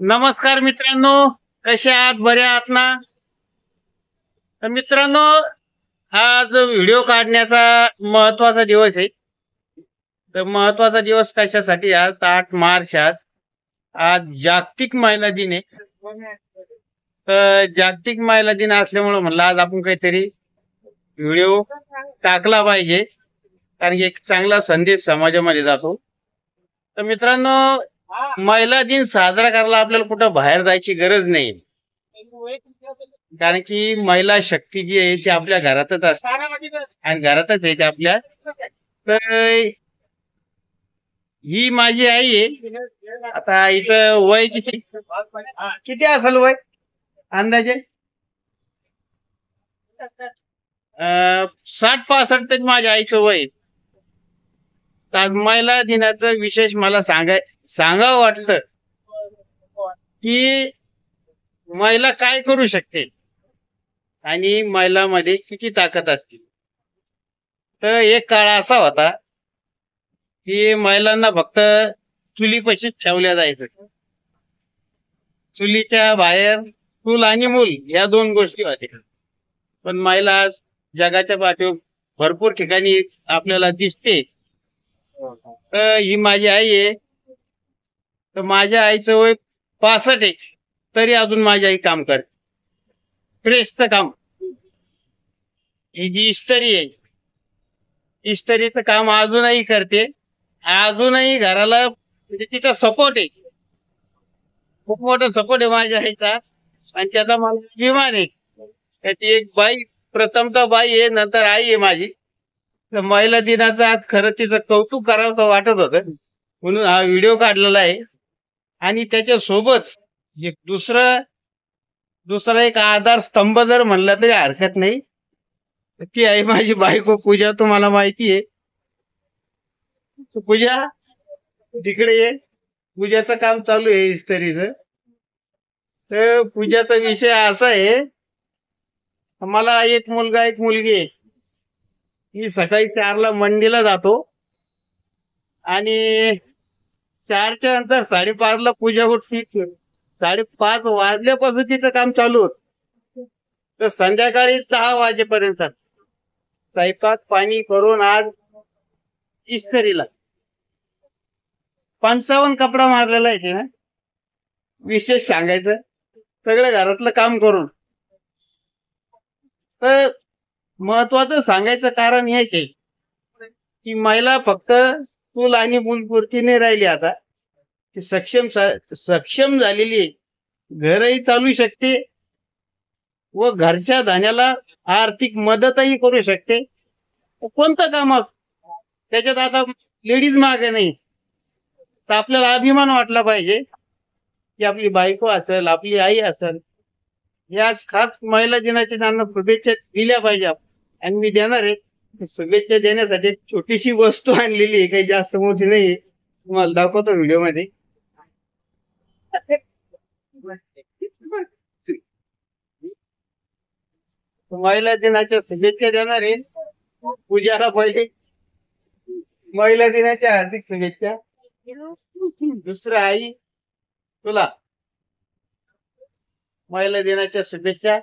नमस्कार मित्रांनो, कसे आहात? बरे आहात ना? तर मित्रांनो, आज व्हिडिओ काढण्याचा महत्वाचा दिवस आहे. तर महत्वाचा दिवस कशासाठी? आज 8 मार्च. आज जागतिक महिला दिन आहे. तर जागतिक महिला दिन असल्यामुळे म्हणलं आज आपण काहीतरी व्हिडिओ टाकला पाहिजे, कारण की एक चांगला संदेश समाजामध्ये जातो. तर मित्रांनो, महिला दिन साजरा करायला आपल्याला कुठं बाहेर जायची गरज नाही, कारण की महिला शक्ती जी आहे ती आपल्या घरातच असते आणि घरातच आहे ती आपल्या. तर ही माझी आई आहे. आता हिचं वय किती किती असेल वय अंदाजे? 60-65 तरी माझ्या आईचं वय आहे. तर आज महिला दिनाचं विशेष मला सांगावं वाटतं की महिला काय करू शकते आणि महिलांमध्ये किती ताकद असते. तर एक काळ असा होता की महिलांना फक्त चुलीपाशीच ठेवल्या जायचं. चुलीच्या बाहेर चूल आणि मूल या दोन गोष्टी होत्या. पण महिला आज जगाच्या पाठीवर भरपूर ठिकाणी आपल्याला दिसते. तर ही माझी आई आहे. तर माझ्या आईचं वय 65 आहे, तरी अजून माझी आई काम करते, प्रेसचं काम. ही जी इस्त्री आहे, इस्त्रीचं काम अजूनही करते. अजूनही घराला म्हणजे तिचा सपोर्ट आहे, खूप मोठा सपोर्ट आहे माझ्या आईचा. आणि त्याचा मला अभिमान आहे. त्याची एक बाई, प्रथमतः बाई आहे, नंतर आई आहे माझी. तर महिला दिनाचं आज खरं तिचं कौतुक करावं वाटत होतं, म्हणून हा व्हिडिओ काढलेला आहे. आणि त्याच्या सोबत एक दुसरा एक आधार स्तंभ जर म्हणला तरी हरकत नाही, ती आहे माझी बायको पूजा. तुम्हाला माहिती आहे पूजा, तिकडे ये. पूजाचं काम चालू आहे इस्त्रीचं. तर पूजाचा विषय असा आहे, मला एक मुलगा एक मुलगी आहे. मी सकाळी 4ला मंडीला जातो आणि 4च्या नंतर 5:30ला पूजा उठते. 5:30 वाजल्यापासून तिचं काम चालू होत तर संध्याकाळी 6 वाजेपर्यंत स्वयंपाक पाणी करून आज इस्त्रीला 55 कपडा मारलेला आहे ना. विशेष सांगायचं, सगळं घरातलं काम करून. तर महत्वाचं सांगायचं कारण हेच आहे की महिला फक्त चूल आणि मूलपुरती नाही राहिली, आता ती सक्षम झालेली आहे. घरही चालू शकते व घरच्या धान्याला आर्थिक मदतही करू शकते. कोणतं काम त्याच्यात आता लेडीज मागे नाही. तर आपल्याला अभिमान वाटला पाहिजे की आपली बायको असेल, आपली आई असेल, याच खास महिला दिनाच्या त्यांना शुभेच्छा दिल्या पाहिजे. आणि मी देणार आहे. शुभेच्छा देण्यासाठी एक छोटीशी वस्तू आणलेली आहे, काही जास्त मोठी नाही, तुम्हाला दाखवतो व्हिडिओ मध्ये. महिला दिनाच्या शुभेच्छा देणार आहे पूजाला. पहिले महिला दिनाच्या हार्दिक शुभेच्छा. दुसरं आई, तुला महिला दिनाच्या शुभेच्छा.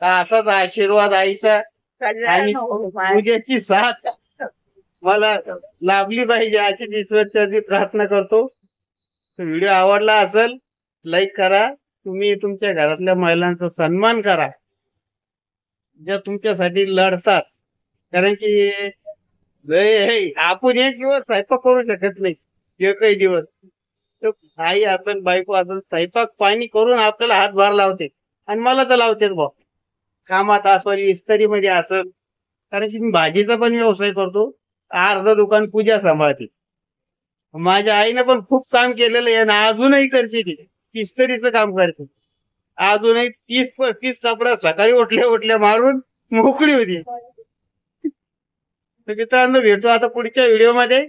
असाच आशीर्वाद आईचा आणि पूजेची साथ मला लाभली पाहिजे अशी ईश्वरचरणी प्रार्थना करतो. व्हिडिओ आवडला असेल लाईक करा. तुम्ही तुमच्या घरातल्या महिलांचा सन्मान करा ज्या तुमच्यासाठी लढतात, कारण की आपण एक दिवस स्वयंपाक करू शकत नाही, एकही दिवस. तर आई असेल, बायको असेल, स्वयंपाक पाणी करून आपल्याला हातभार लावते. आणि मला तर लावतेच भाऊ, कामात असेल, इस्त्रीमध्ये असेल, कारण की मी भाजीचा पण व्यवसाय करतो. अर्ध दुकान पूजा सांभाळते. माझ्या आईनं पण खूप काम केलेलं आहे ना, अजूनही करते. ती इस्त्रीचं काम करते. अजूनही 30-35 कपडा सकाळी उठल्या मारून मोकळी होती. तर मित्रांनो, भेटू आता पुढच्या व्हिडिओ मध्ये.